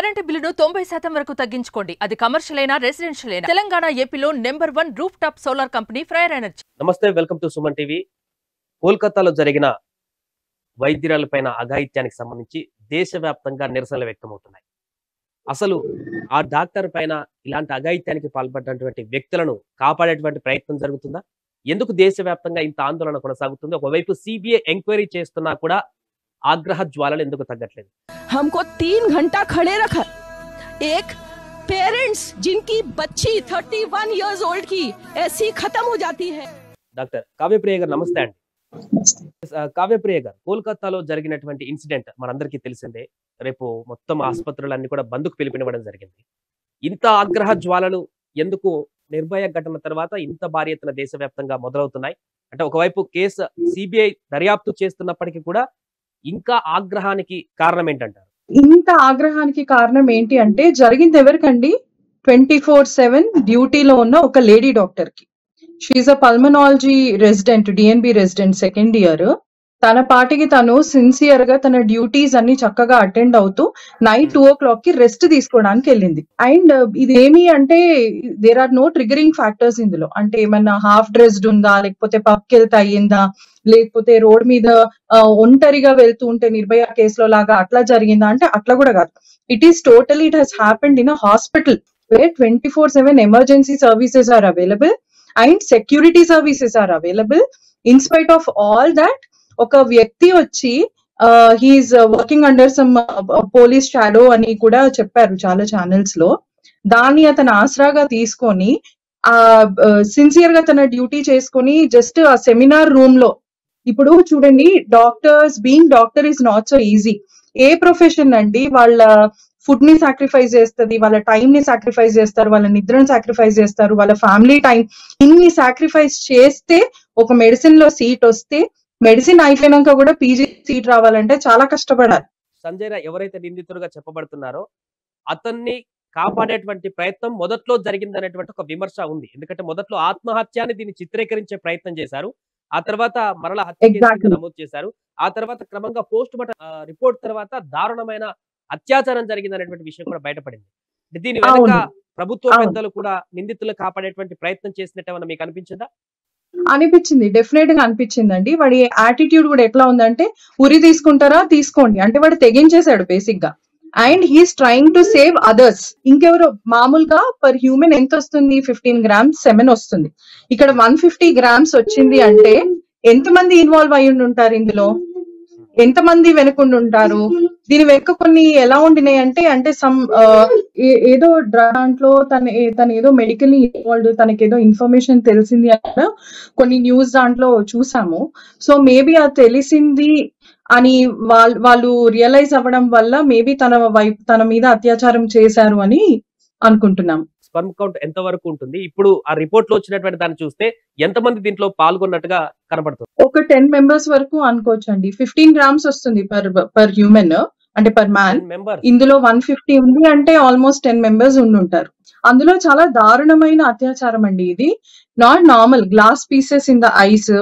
Current బిల్లును 90% వరకు తగ్గించుకోండి. అది కమర్షియల్ అయినా రెసిడెన్షియల్ అయినా. తెలంగాణ ఏపీలో number 1 rooftop solar company Freyr energy. నమస్తే, వెల్కమ్ టు సుమన్ టీవీ. కోల్కతాలో జరిగిన వైద్యురాలపైన అఘాయిత్యానికి సంబంధించి దేశవ్యాప్తంగా నిరసనలు వ్యక్తమవుతున్నాయి. అసలు ఆ డాక్టర్ పైన ఇలాంటి అఘాయిత్యానికి పాల్పడినటువంటి వ్యక్తులను కాపాడేటువంటి ప్రయత్నం జరుగుతుందా? ఎందుకు దేశవ్యాప్తంగా ఇంత ఆందోళన కొనసాగుతుంది? ఒకవైపు సిబిఐ ఎంక్వైరీ చేస్తున్నా కూడా ఆగ్రహ జ్వాలలు ఎందుకు తగ్గట్లేదు? हमको 3 घंटा खड़े रखा। एक पेरेंट्स जिनकी बच्ची 31 इयर्स ओल्ड की ऐसी खत्म हो जाती है. డాక్టర్ కావ్యప్రియ గారు నమస్తే అండి. కావ్యప్రియ గారు, కోల్కతాలో జరిగినటువంటి ఇన్సిడెంట్ మనందరికీ తెలిసిందే. రేపు మొత్తం ఆసుపత్రులన్నీ కూడా బంద్కు పిలుపునివ్వడం జరిగింది. ఇంత ఆగ్రహ జ్వాలలు ఎందుకు నిర్భయ ఘటన తర్వాత ఇంత భారీ ఎత్తున దేశవ్యాప్తంగా మొదలవుతున్నాయి? అంటే ఒకవైపు కేసు సిబిఐ దర్యాప్తు చేస్తున్నప్పటికీ కూడా ఇంకా ఆగ్రహానికి కారణం ఏంటంటారు? ఇంత ఆగ్రహానికి కారణం ఏంటి అంటే, జరిగింది ఎవరికండి? 24/7 డ్యూటీలో ఉన్న ఒక లేడీ డాక్టర్ కి. She a pulmonology resident, DNB resident, second year. తన పాటికి తను సిన్సియర్ గా తన డ్యూటీస్ అన్ని చక్కగా అటెండ్ అవుతూ నైట్ 2 o'clock కి రెస్ట్ తీసుకోవడానికి వెళ్ళింది. అండ్ ఇది ఏమి అంటే, there are no triggering factors ఇందులో. అంటే ఏమన్నా హాఫ్ డ్రెస్డ్ ఉందా, లేకపోతే పబ్కి వెళ్తే అయ్యిందా, లేకపోతే రోడ్ మీద ఒంటరిగా వెళ్తూ ఉంటే నిర్భయ కేసులో లాగా అట్లా జరిగిందా అంటే అట్లా కూడా కాదు. It is totally, it has happened in a hospital where 24/7 emergency services are available and security services are available. In spite of all that, ఒక వ్యక్తి వచ్చి he's working under some police shadow అని కూడా చెప్పారు చాలా ఛానల్స్ లో. దాన్ని అతను ఆసరాగా తీసుకొని సిన్సియర్ గా తన డ్యూటీ చేసుకొని జస్ట్ ఆ సెమినార్ రూమ్ లో, ఇప్పుడు చూడండి, being doctor is not so easy. A profession అండి వాళ్ళ ఫుడ్ ని సాక్రిఫైస్ చేస్తుంది, వాళ్ళ టైం ని సాక్రిఫైస్ చేస్తారు, వాళ్ళ నిద్రను సాక్రిఫైస్ చేస్తారు, వాళ్ళ ఫ్యామిలీ టైం, ఇన్ని సాక్రిఫైస్ చేస్తే ఒక మెడిసిన్ లో సీట్ వస్తే, మెడిసిన్ అయిపోయినాక కూడా పీజీ సీట్ రావాలంటే చాలా కష్టపడాలి. సంజయ్ రాయ్ ఎవరైతే నిందితులుగా చెప్పబడుతున్నారో అతన్ని కాపాడేటువంటి ప్రయత్నం మొదట్లో జరిగిందనేటువంటి ఒక విమర్శ ఉంది. ఎందుకంటే మొదట్లో ఆత్మహత్యాన్ని దీన్ని చిత్రీకరించే ప్రయత్నం చేశారు. ఆ తర్వాత మరలా హత్య కేసు నమోదు చేశారు. ఆ తర్వాత క్రమంగా పోస్ట్ మార్టం రిపోర్ట్ తర్వాత దారుణమైన అత్యాచారం జరిగిందనేటువంటి విషయం కూడా బయటపడింది. దీని వెనుక ప్రభుత్వ పెద్దలు కూడా నిందితులు కాపాడేటువంటి ప్రయత్నం చేసినట్టు ఏమన్నా మీకు అనిపించిందా? అనిపించింది, డెఫినెట్ గా అనిపించిందండి. వాడి యాటిట్యూడ్ కూడా ఎట్లా ఉందంటే, ఉరి తీసుకుంటారా తీసుకోండి అంటే వాడు తెగించేశాడు బేసిక్ గా. And he's trying to save others. ఇంకెవరో మామూలుగా పర్ హ్యూమన్ ఎంత వస్తుంది? 15 grams సెమెన్ వస్తుంది. ఇక్కడ 150 grams వచ్చింది అంటే ఎంతమంది ఇన్వాల్వ్ అయ్యి ఉంటారు ఇందులో? ఎంతమంది వెనుకుండి ఉంటారు? దీని వెనుక కొన్ని ఎలా ఉండినాయి అంటే సమ్ ఏదో దాంట్లో తన ఏదో మెడికల్ ఇన్వాల్వ్డ్, తనకేదో ఇన్ఫర్మేషన్ తెలిసింది అన్న కొన్ని న్యూస్ దాంట్లో చూసాము. సో మేబీ అది తెలిసింది అని వాళ్ళు రియలైజ్ అవ్వడం వల్ల మేబీ తన మీద అత్యాచారం చేశారు అని అనుకుంటున్నాం. స్పర్మ్ కౌంట్ ఎంత వరకు ఉంటుంది? ఇప్పుడు ఆ రిపోర్ట్ లో వచ్చినటువంటి దాన్ని చూస్తే ఎంతమంది దీంట్లో పాల్గొన్నట్టుగా కనబడుతుంది? ఒక 10 members వరకు అనుకోవచ్చు అండి. 15 grams వస్తుంది పర్ హ్యూమన్, అంటే పర్ మ్యాన్. ఇందులో 150 ఉంది అంటే ఆల్మోస్ట్ 10 members ఉండుంటారు. అందులో చాలా దారుణమైన అత్యాచారం అండి ఇది. Not normal. Glass pieces in the ice,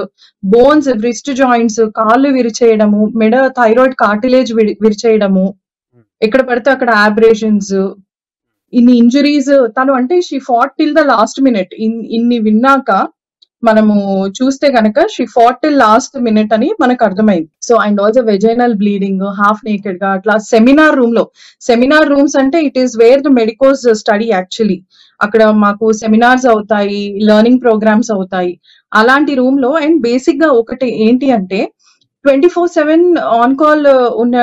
bones, wrist joints, కాళ్ళు విరిచేయడము, మెడ థైరాయిడ్ కార్టిలేజ్ విరిచేయడము, ఎక్కడ పడితే అక్కడ ఆబ్రేషన్స్, ఇన్ని ఇంజురీస్. తను అంటే she fought till the last minute. ఇన్ని విన్నాక మనము చూస్తే గనక she fought till last minute అని మనకు అర్థమైంది. So and also vaginal bleeding, half naked గా అట్లా సెమినార్ రూమ్ లో. సెమినార్ రూమ్స్ అంటే it is where the medicos study actually. అక్కడ మాకు సెమినార్స్ అవుతాయి, లెర్నింగ్ ప్రోగ్రామ్స్ అవుతాయి అలాంటి రూమ్ లో. అండ్ బేసిక్ గా ఒకటి ఏంటి అంటే, 24/7 ఆన్ కాల్ ఉన్న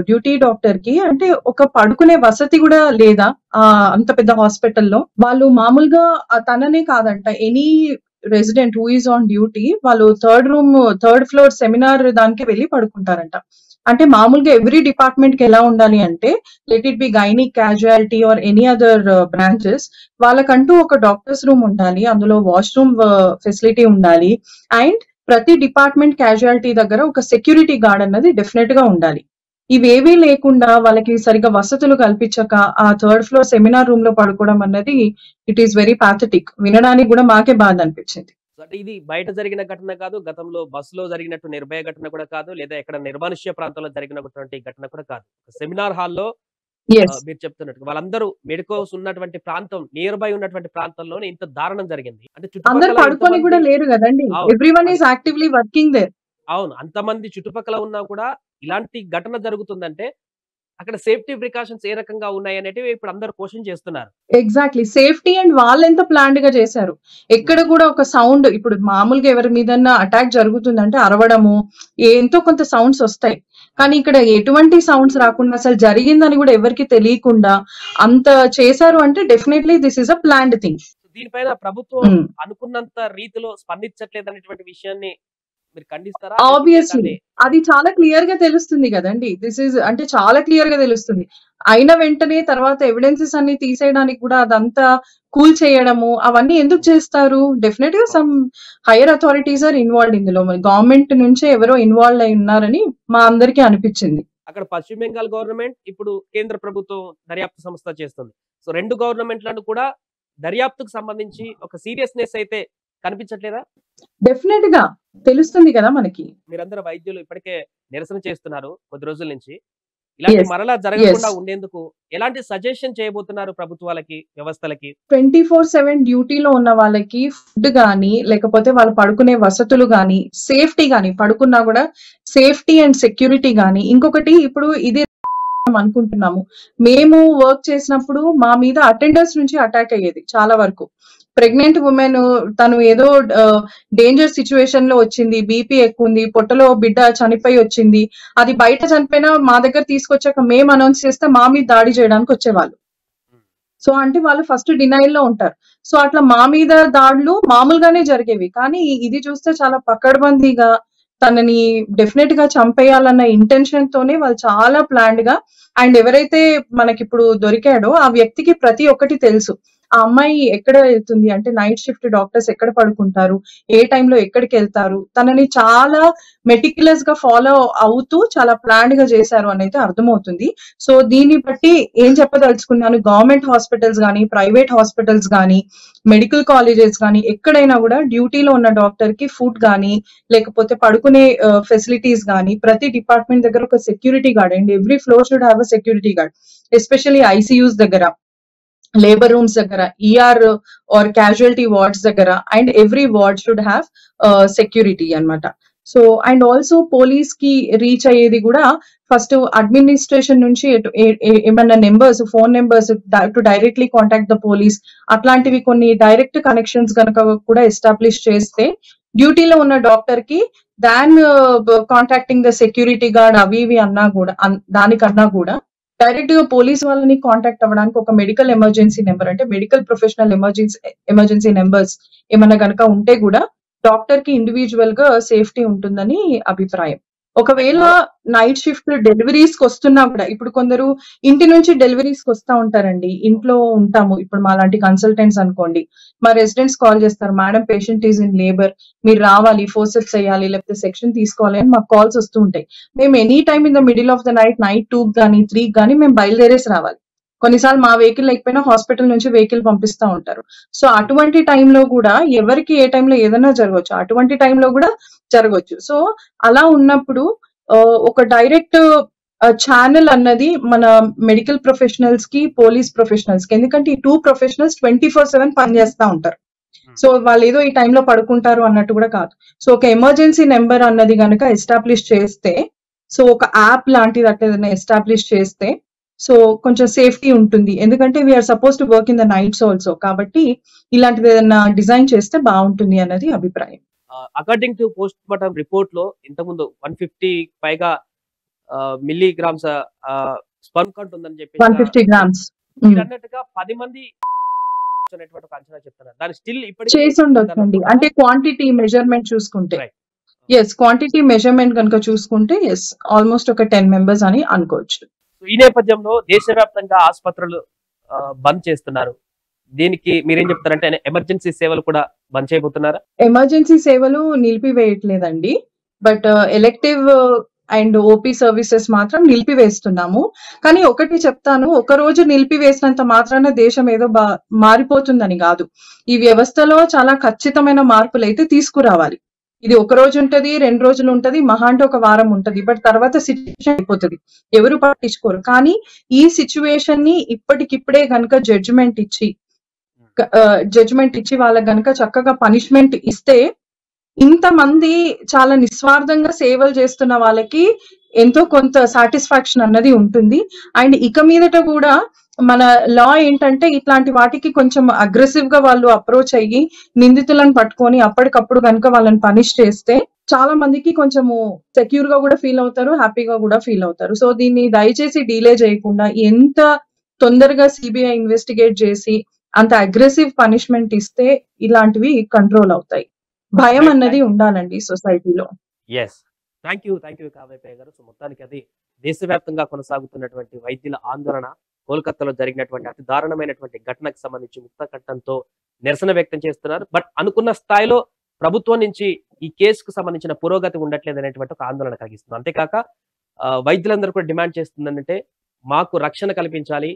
డ్యూటీ డాక్టర్ కి అంటే ఒక పడుకునే వసతి కూడా లేదా అంత పెద్ద హాస్పిటల్లో. వాళ్ళు మామూలుగా తననే కాదంట, any resident who is on duty వాళ్ళు థర్డ్ ఫ్లోర్ సెమినార్ దానికి వెళ్ళి పడుకుంటారంట. అంటే మామూలుగా ఎవ్రీ డిపార్ట్మెంట్ కి ఎలా ఉండాలి అంటే, let it be gynaec, casualty or any other branches, వాళ్ళకంటూ ఒక డాక్టర్స్ రూమ్ ఉండాలి, అందులో వాష్రూమ్ ఫెసిలిటీ ఉండాలి. అండ్ ప్రతి డిపార్ట్మెంట్ క్యాజువాలిటీ దగ్గర ఒక సెక్యూరిటీ గార్డ్ అన్నది డెఫినెట్ గా ఉండాలి. ఇవేవీ లేకుండా వాళ్ళకి సరిగా వసతులు కల్పించక ఆ థర్డ్ ఫ్లోర్ సెమినార్ రూమ్ లో పడుకోవడం అన్నది ఇట్ ఈస్ వెరీ పాథటిక్. వినడానికి కూడా మాకే బాధ అనిపించింది. అంటే ఇది బయట జరిగిన ఘటన కాదు, గతంలో బస్సులో జరిగినట్టు నిర్భయ ఘటన కూడా కాదు, లేదా ఎక్కడ నిర్మానుష్య ప్రాంతంలో జరిగినటువంటి ఘటన కూడా కాదు. సెమినార్ హాల్లో మీరు చెప్తున్నట్టు వాళ్ళందరూ మెడికోస్ ఉన్నటువంటి ప్రాంతం నియర్ బై ఉన్నటువంటి ప్రాంతంలోనే ఇంత దారుణం జరిగింది. అంటే అందరు పడుకొని కూడా లేరు కదండి. Everyone is actively working there. అవును, అంతమంది చుట్టుపక్కల ఉన్నా కూడా ఇలాంటి ఘటన జరుగుతుందంటే అక్కడ సేఫ్టీ ప్రికాషన్స్ ఏ రకంగా ఉన్నాయి అనేటివి ఇప్పుడు అందరు క్వశ్చన్ చేస్తున్నారు. ఎగ్జాక్ట్లీ, సేఫ్టీ అండ్ వాళ్ళు ఎంత ప్లాన్డ్ గా చేశారు. ఎక్కడ కూడా ఒక సౌండ్, ఇప్పుడు మామూలుగా ఎవరి మీద అటాక్ జరుగుతుందంటే అరవడము ఎంతో కొంత సౌండ్స్ వస్తాయి, కానీ ఇక్కడ ఎటువంటి సౌండ్స్ రాకుండా అసలు జరిగిందని కూడా ఎవరికి తెలియకుండా అంత చేశారు అంటే definitely this is a planned thing. దీనిపైన ప్రభుత్వం అనుకున్నంత రీతిలో స్పందించట్లేదు అనేటువంటి విషయాన్ని మీరు ఖండిస్తారా? ఆబ్వియస్లీ అది చాలా క్లియర్ గా తెలుస్తుంది కదండి. దిస్ ఇస్ అంటే చాలా క్లియర్ గా తెలుస్తుంది. అయిన వెంటనే తర్వాత ఎవిడెన్సెస్ అన్ని తీసేయడానికి కూడా అదంతా కూల్ చేయడము అవన్నీ ఎందుకు చేస్తారు? డెఫినెట్ గా some higher authorities are involved ఇందులో. గవర్నమెంట్ నుంచే ఎవరో ఇన్వాల్వ్ అయి ఉన్నారని మా అందరికీ అనిపించింది. అక్కడ పశ్చిమ బెంగాల్ గవర్నమెంట్, ఇప్పుడు కేంద్ర ప్రభుత్వం దర్యాప్తు సంస్థ చేస్తుంది. సో రెండు గవర్నమెంట్లను కూడా దర్యాప్తుకు సంబంధించి ఒక సీరియస్నెస్ అయితే కనిపించట్లేదా? డెఫినెట్ గా తెలుస్తుంది కదా మనకి. మీరందరూ వైద్యులు ఇప్పటికే నిరసన చేస్తున్నారు కొద్ది రోజుల నుంచి. ఇలాంటి మరలా జరగకుండా ఉండేందుకు ఎలాంటి సజెషన్ చేయబోతున్నారు ప్రభుత్వాలకి, వ్యవస్థలకి? 24/7 డ్యూటీలో ఉన్న వాళ్ళకి ఫుడ్ గానీ లేకపోతే వాళ్ళు పడుకునే వసతులు గానీ, సేఫ్టీ గానీ, పడుకున్నా కూడా సేఫ్టీ అండ్ సెక్యూరిటీ గానీ. ఇంకొకటి, ఇప్పుడు ఇది అనుకుంటున్నాము, మేము వర్క్ చేసినప్పుడు మా మీద అటెండర్స్ నుంచి అటాక్ అయ్యేది చాలా వరకు. ప్రెగ్నెంట్ ఉమెన్ తను ఏదో డేంజర్ సిచ్యువేషన్ లో వచ్చింది, బీపీ ఎక్కువ ఉంది, పొట్టలో బిడ్డ చనిపోయి వచ్చింది, అది బయట చనిపోయినా మా దగ్గర తీసుకొచ్చాక మేము అనౌన్స్ చేస్తే మా మీద దాడి చేయడానికి వచ్చేవాళ్ళు. సో అంటే వాళ్ళు ఫస్ట్ డినైల్ లో ఉంటారు. సో అట్లా మా మీద దాడులు మామూలుగానే జరిగేవి, కానీ ఇది చూస్తే చాలా పకడ్బందీగా తనని డెఫినెట్ గా చంపేయాలన్న ఇంటెన్షన్ తోనే వాళ్ళు చాలా ప్లాన్డ్ గా. అండ్ ఎవరైతే మనకి ఇప్పుడు దొరికాడో ఆ వ్యక్తికి ప్రతి ఒక్కటి తెలుసు. ఆ అమ్మాయి ఎక్కడ వెళ్తుంది అంటే నైట్ షిఫ్ట్ డాక్టర్స్ ఎక్కడ పడుకుంటారు, ఏ టైంలో ఎక్కడికి వెళ్తారు, తనని చాలా మెటిక్యులస్ గా ఫాలో అవుతూ చాలా ప్లాన్డ్ గా చేశారు అని అయితే అర్థమవుతుంది. సో దీన్ని బట్టి ఏం చెప్పదలుచుకున్నాను, గవర్నమెంట్ హాస్పిటల్స్ కానీ, ప్రైవేట్ హాస్పిటల్స్ కానీ, మెడికల్ కాలేజెస్ కానీ ఎక్కడైనా కూడా డ్యూటీలో ఉన్న డాక్టర్ కి ఫుడ్ కానీ లేకపోతే పడుకునే ఫెసిలిటీస్ కానీ, ప్రతి డిపార్ట్మెంట్ దగ్గర ఒక security guard, and every floor should have a security guard. Especially ICUs దగ్గర, లేబర్ రూమ్స్ దగ్గర, ఈఆర్ ఆర్ క్యాజువాలిటీ వార్డ్స్ దగ్గర, and every ward should have security అన్నమాట. సో అండ్ ఆల్సో పోలీస్ కి రీచ్ అయ్యేది కూడా ఫస్ట్ అడ్మినిస్ట్రేషన్ నుంచి ఏమన్నా numbers, phone numbers to directly contact the police, అట్లాంటివి కొన్ని డైరెక్ట్ కనెక్షన్స్ కనుక కూడా ఎస్టాబ్లిష్ చేస్తే డ్యూటీలో ఉన్న డాక్టర్ కి దాన్ కాంటాక్టింగ్ ద సెక్యూరిటీ గార్డ్ అవి ఇవి అన్నా కూడా, దానికన్నా కూడా డైరెక్ట్ గా పోలీస్ వాళ్ళని కాంటాక్ట్ అవ్వడానికి ఒక మెడికల్ ఎమర్జెన్సీ నెంబర్, అంటే మెడికల్ ప్రొఫెషనల్ ఎమర్జెన్సీ నెంబర్స్ ఏమన్నా కనుక ఉంటే కూడా డాక్టర్ కి ఇండివిజువల్ గా సేఫ్టీ ఉంటుందని అభిప్రాయం. ఒకవేళ నైట్ షిఫ్ట్ డెలివరీస్ కి వస్తున్నా కూడా, ఇప్పుడు కొందరు ఇంటి నుంచి డెలివరీస్ కి వస్తా ఉంటారండి, ఇంట్లో ఉంటాము, ఇప్పుడు మా లాంటి కన్సల్టెంట్స్ అనుకోండి, మా రెసిడెంట్స్ కాల్ చేస్తారు, madam patient is in labour, మీరు రావాలి, ఫోర్సెప్స్ చేయాలి లేకపోతే సెక్షన్ తీసుకోవాలి అని మాకు కాల్స్ వస్తూ ఉంటాయి. మేము any time in the middle of the night 2 కానీ 3 కానీ మేము బయలుదేరేసి రావాలి. కొన్నిసార్లు మా వెహికల్ లేకపోయినా హాస్పిటల్ నుంచి వెహికల్ పంపిస్తా ఉంటారు. సో అటువంటి టైంలో కూడా ఎవరికి ఏ టైంలో ఏదైనా జరగవచ్చు, అటువంటి టైంలో కూడా జరగవచ్చు. సో అలా ఉన్నప్పుడు ఒక డైరెక్ట్ ఛానల్ అన్నది మన మెడికల్ ప్రొఫెషనల్స్ కి, పోలీస్ ప్రొఫెషనల్స్ కి, ఎందుకంటే ఈ 2 ప్రొఫెషనల్స్ 24/7 పనిచేస్తా ఉంటారు. సో వాళ్ళు ఏదో ఈ టైంలో పడుకుంటారు అన్నట్టు కూడా కాదు. సో ఒక ఎమర్జెన్సీ నెంబర్ అన్నది కనుక ఎస్టాబ్లిష్ చేస్తే, సో ఒక యాప్ లాంటిది అట్లా ఏదైనా ఎస్టాబ్లిష్ చేస్తే సో కొంచెం సేఫ్టీ ఉంటుంది. ఎందుకంటే we're suppose to work in the nights also, కాబట్టి ఇలాంటిది ఏదైనా డిజైన్ చేస్తే బాగుంటుంది అన్నది అభిప్రాయం. According to post mortem report లో ఇంతకుముందు 150 పైగా మిల్లీగ్రామ్స్ స్పర్మ్ కౌంట్ ఉందని చెప్పి 150 గ్రామ్స్ అన్నట్టుగా 10 మంది అంచనా చెప్తున్నారు. దాని స్టిల్ చేసి ఉండొచ్చండి, అంటే క్వాంటిటీ మెజర్మెంట్ చూసుకుంటే. ఎస్, క్వాంటిటీ మెజర్మెంట్ కనుక చూసుకుంటే ఎస్, ఆల్మోస్ట్ ఒక 10 మెంబర్స్ అని అనుకోవచ్చు. ఈ నేపథ్యంలో దేశవ్యాప్తంగా ఆసుపత్రులు బంద్ చేస్తున్నారు. దీనికి మీరేం చెప్తారంటే ఎమర్జెన్సీ సేవలు కూడా బంద్ చేయబోతున్నారా? ఎమర్జెన్సీ సేవలు నిలిపివేయట్లేదండి, but elective and OP services మాత్రం నిలిపివేస్తున్నాము. కానీ ఒకటి చెప్తాను, ఒక రోజు నిలిపివేసినంత మాత్రాన దేశం ఏదో మారిపోతుందని కాదు. ఈ వ్యవస్థలో చాలా ఖచ్చితమైన మార్పులు అయితే తీసుకురావాలి. ఇది ఒక రోజు ఉంటది, 2 రోజులు ఉంటది, మహా అంటే ఒక వారం ఉంటది. బట్ తర్వాత సిచ్యువేషన్ అయిపోతుంది, ఎవరు పట్టించుకోరు. కానీ ఈ సిచ్యువేషన్ ని ఇప్పటికిప్పుడే గనుక జడ్జిమెంట్ ఇచ్చి వాళ్ళకి గనుక చక్కగా పనిష్మెంట్ ఇస్తే, ఇంతమంది చాలా నిస్వార్థంగా సేవలు చేస్తున్న వాళ్ళకి ఎంతో కొంత సాటిస్ఫాక్షన్ అన్నది ఉంటుంది. అండ్ ఇక మీదట కూడా మన లా ఏంటంటే ఇట్లాంటి వాటికి కొంచెం అగ్రెసివ్ గా వాళ్ళు అప్రోచ్ అయ్యి నిందితులను పట్టుకొని అప్పటికప్పుడు కనుక వాళ్ళని పనిష్ చేస్తే చాలా మందికి కొంచెము సెక్యూర్ గా కూడా ఫీల్ అవుతారు, హ్యాపీగా కూడా ఫీల్ అవుతారు. సో దీన్ని దయచేసి డీలే చేయకుండా ఎంత తొందరగా సిబిఐ ఇన్వెస్టిగేట్ చేసి అంత అగ్రెసివ్ పనిష్మెంట్ ఇస్తే ఇలాంటివి కంట్రోల్ అవుతాయి. భయం అన్నది ఉండాలండి సొసైటీలో. ఎస్, థ్యాంక్ యూ కావ్యపయ్య గారు. సో మొత్తానికి అది దేశవ్యాప్తంగా కొనసాగుతున్నటువంటి వైద్యుల ఆందోళన, కోల్కతాలో జరిగినటువంటి అతి దారుణమైనటువంటి ఘటనకు సంబంధించి ముక్త కంఠంతో నిరసన వ్యక్తం చేస్తున్నారు. బట్ అనుకున్న స్థాయిలో ప్రభుత్వం నుంచి ఈ కేసుకు సంబంధించిన పురోగతి ఉండట్లేదు అనేటువంటి ఒక ఆందోళన కలిగిస్తుంది. అంతేకాక వైద్యులందరూ కూడా డిమాండ్ చేస్తుందంటే మాకు రక్షణ కల్పించాలి,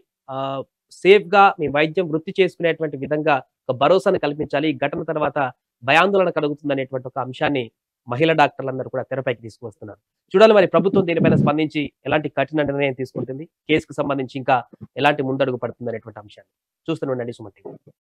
సేఫ్ గా మీ వైద్యం వృత్తి చేసుకునేటువంటి విధంగా ఒక భరోసాను కల్పించాలి. ఈ ఘటన తర్వాత భయాందోళన కలుగుతుంది అనేటువంటి ఒక అంశాన్ని మహిళా డాక్టర్లందరూ కూడా తెరపైకి తీసుకువస్తున్నారు. చూడాలి మరి ప్రభుత్వం దీనిపైన స్పందించి ఎలాంటి కఠిన నిర్ణయం తీసుకుంటుంది, కేసుకు సంబంధించి ఇంకా ఎలాంటి ముందడుగు పడుతుంది అనేటువంటి అంశాన్ని చూస్తూనే ఉండండి సుమన్ టీవీ.